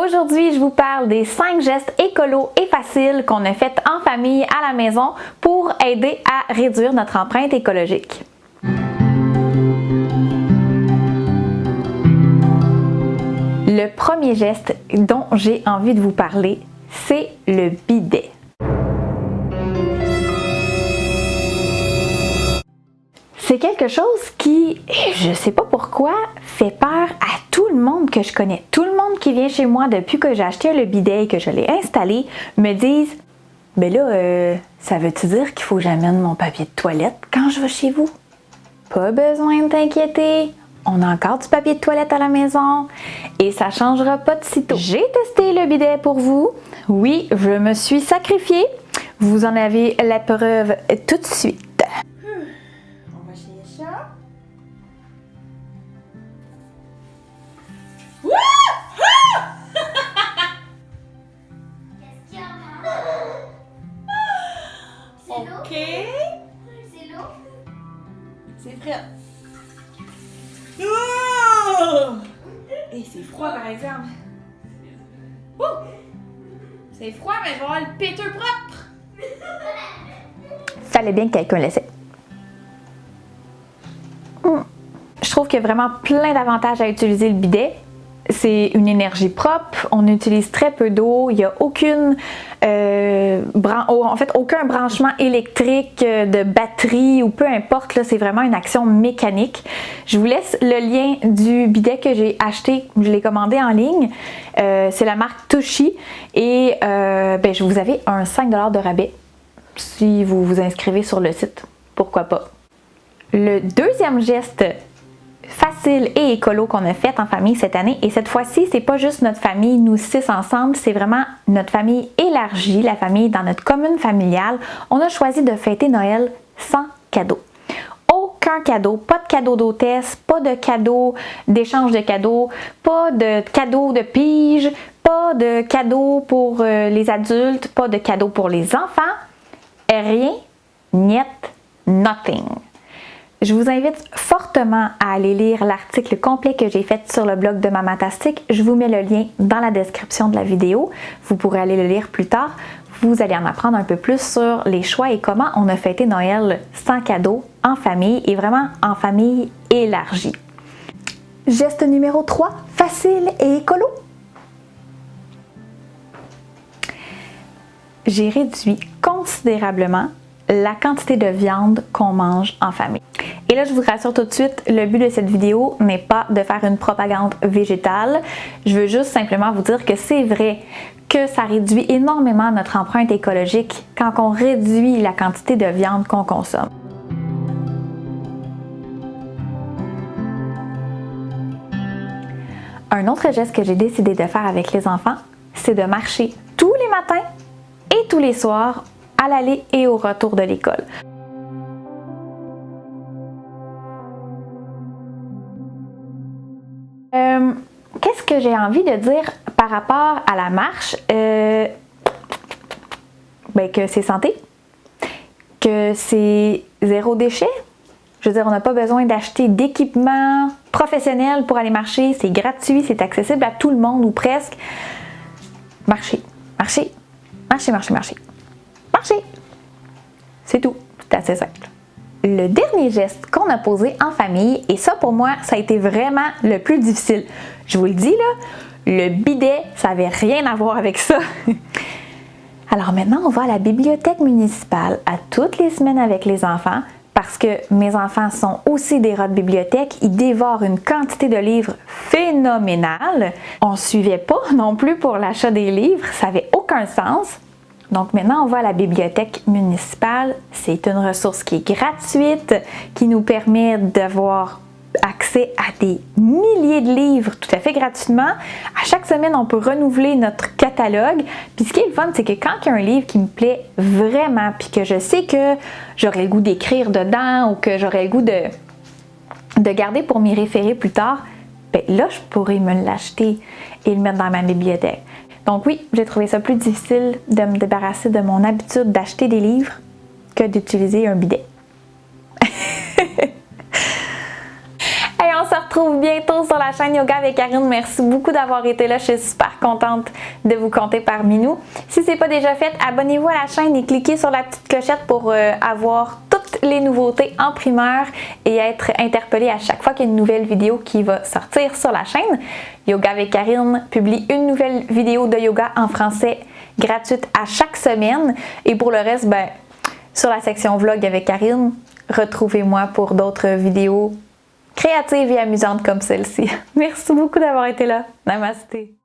Aujourd'hui, je vous parle des 5 gestes écolos et faciles qu'on a fait en famille à la maison pour aider à réduire notre empreinte écologique. Le premier geste dont j'ai envie de vous parler, c'est le bidet. C'est quelque chose qui, je sais pas pourquoi, fait peur à tout le monde que je connais. Tout le monde qui vient chez moi depuis que j'ai acheté le bidet et que je l'ai installé me disent « Mais là, ça veut-tu dire qu'il faut que j'amène mon papier de toilette quand je vais chez vous? » Pas besoin de t'inquiéter, on a encore du papier de toilette à la maison et ça changera pas de sitôt. J'ai testé le bidet pour vous. Oui, je me suis sacrifiée. Vous en avez la preuve tout de suite. OK. C'est l'eau. C'est prêt. Oh! Et c'est froid par exemple. Ouh! C'est froid, mais je vais avoir le péteux propre. Fallait bien que quelqu'un l'essaie. Je trouve qu'il y a vraiment plein d'avantages à utiliser le bidet. C'est une énergie propre, on utilise très peu d'eau, il n'y a aucun branchement électrique de batterie ou peu importe, c'est vraiment une action mécanique. Je vous laisse le lien du bidet que j'ai acheté, je l'ai commandé en ligne. C'est la marque Tushy et vous avez un 5$ de rabais si vous vous inscrivez sur le site, pourquoi pas. Le deuxième geste facile et écolo qu'on a fait en famille cette année, et cette fois-ci, c'est pas juste notre famille, nous 6 ensemble, c'est vraiment notre famille élargie, la famille dans notre commune familiale. On a choisi de fêter Noël sans cadeau. Aucun cadeau, pas de cadeau d'hôtesse, pas de cadeau d'échange de cadeaux, pas de cadeau de pige, pas de cadeau pour les adultes, pas de cadeau pour les enfants, rien, niet, nothing. Je vous invite fortement à aller lire l'article complet que j'ai fait sur le blog de Mamatastic. Je vous mets le lien dans la description de la vidéo. Vous pourrez aller le lire plus tard. Vous allez en apprendre un peu plus sur les choix et comment on a fêté Noël sans cadeau, en famille et vraiment en famille élargie. Geste numéro 3, facile et écolo. J'ai réduit considérablement la quantité de viande qu'on mange en famille. Et là, je vous rassure tout de suite, le but de cette vidéo n'est pas de faire une propagande végétale. Je veux juste simplement vous dire que c'est vrai que ça réduit énormément notre empreinte écologique quand on réduit la quantité de viande qu'on consomme. Un autre geste que j'ai décidé de faire avec les enfants, c'est de marcher tous les matins et tous les soirs à l'aller et au retour de l'école. Qu'est-ce que j'ai envie de dire par rapport à la marche? Que c'est santé, que c'est zéro déchet. Je veux dire, on n'a pas besoin d'acheter d'équipement professionnel pour aller marcher. C'est gratuit, c'est accessible à tout le monde ou presque. Marcher, marcher, marcher, marcher, marcher. Marcher. C'est tout. C'est assez simple. Le dernier geste qu'on a posé en famille, et ça pour moi, ça a été vraiment le plus difficile. Je vous le dis là, le bidet, ça n'avait rien à voir avec ça. Alors maintenant, on va à la bibliothèque municipale à toutes les semaines avec les enfants parce que mes enfants sont aussi des rats de bibliothèque. Ils dévorent une quantité de livres phénoménale. On ne suivait pas non plus pour l'achat des livres, ça n'avait aucun sens. Donc maintenant, on va à la bibliothèque municipale. C'est une ressource qui est gratuite, qui nous permet d'avoir accès à des milliers de livres tout à fait gratuitement. À chaque semaine, on peut renouveler notre catalogue. Puis ce qui est le fun, c'est que quand il y a un livre qui me plaît vraiment, puis que je sais que j'aurai le goût d'écrire dedans ou que j'aurai le goût de garder pour m'y référer plus tard, ben là, je pourrais me l'acheter et le mettre dans ma bibliothèque. Donc oui, j'ai trouvé ça plus difficile de me débarrasser de mon habitude d'acheter des livres que d'utiliser un bidet. Et on se retrouve retrouve bientôt sur la chaîne Yoga avec Karine. Merci beaucoup d'avoir été là. Je suis super contente de vous compter parmi nous. Si ce n'est pas déjà fait, abonnez-vous à la chaîne et cliquez sur la petite clochette pour avoir toutes les nouveautés en primeur et être interpellé à chaque fois qu'il y a une nouvelle vidéo qui va sortir sur la chaîne. Yoga avec Karine publie une nouvelle vidéo de yoga en français gratuite à chaque semaine. Et pour le reste, ben, sur la section vlog avec Karine, retrouvez-moi pour d'autres vidéos créatives et amusantes comme celle-ci. Merci beaucoup d'avoir été là. Namasté.